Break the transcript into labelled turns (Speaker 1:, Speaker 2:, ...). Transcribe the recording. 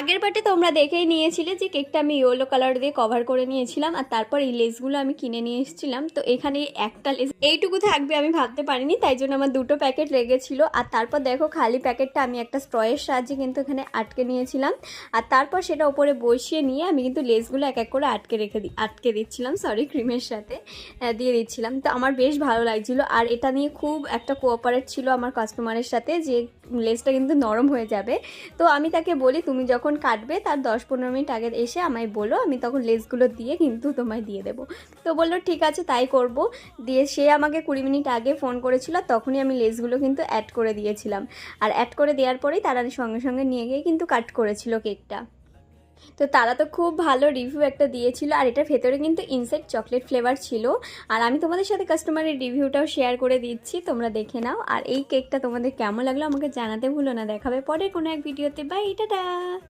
Speaker 1: আগের পার্টে তোমরা দেখেই নিয়েছিলে যে কেকটা আমি ইয়েলো কালার দিয়ে কভার করে নিয়েছিলাম, আর তারপর এই লেসগুলো আমি কিনে নিয়ে এসেছিলাম। তো এখানে একটা লেস এইটুকু থাকবে আমি ভাবতে পারিনি, তাই জন্য আমার দুটো প্যাকেট লেগেছিল। আর তারপর দেখো খালি প্যাকেটটা আমি একটা স্ট্রয়ের সাহায্যে কিন্তু এখানে আটকে নিয়েছিলাম, আর তারপর সেটা উপরে বসিয়ে নিয়ে আমি কিন্তু লেসগুলো এক এক করে আটকে দিচ্ছিলাম, সরি ক্রিমের সাথে দিয়ে দিচ্ছিলাম। তো আমার বেশ ভালো লাগছিলো, আর এটা নিয়ে খুব একটা কোঅপারেট ছিল আমার কাস্টমারের সাথে যে লেসটা কিন্তু নরম হয়ে যাবে। তো আমি তাকে বলি তুমি যখন কাটবে তার 10-15 মিনিট আগে এসে আমায় বলো, আমি তখন লেসগুলো দিয়ে কিন্তু তোমায় দিয়ে দেবো। তো বললো ঠিক আছে তাই করব। দিয়ে সে আমাকে 20 মিনিট আগে ফোন করেছিল, তখনই আমি লেসগুলো কিন্তু অ্যাড করে দিয়েছিলাম। আর অ্যাড করে দেওয়ার পরেই তারা সঙ্গে সঙ্গে নিয়ে গিয়ে কিন্তু কাট করেছিল কেকটা। তো তারা তো খুব ভালো রিভিউ একটা দিয়েছিল, আর এটার ভেতরে কিন্তু ইনসাইড চকলেট ফ্লেভার ছিল। আর আমি তোমাদের সাথে কাস্টমারের রিভিউটাও শেয়ার করে দিচ্ছি, তোমরা দেখে নাও। আর এই কেকটা তোমাদের কেমন লাগলো আমাকে জানাতে ভুলো না। দেখাবে পরের কোনো এক ভিডিওতে। Bye, tata.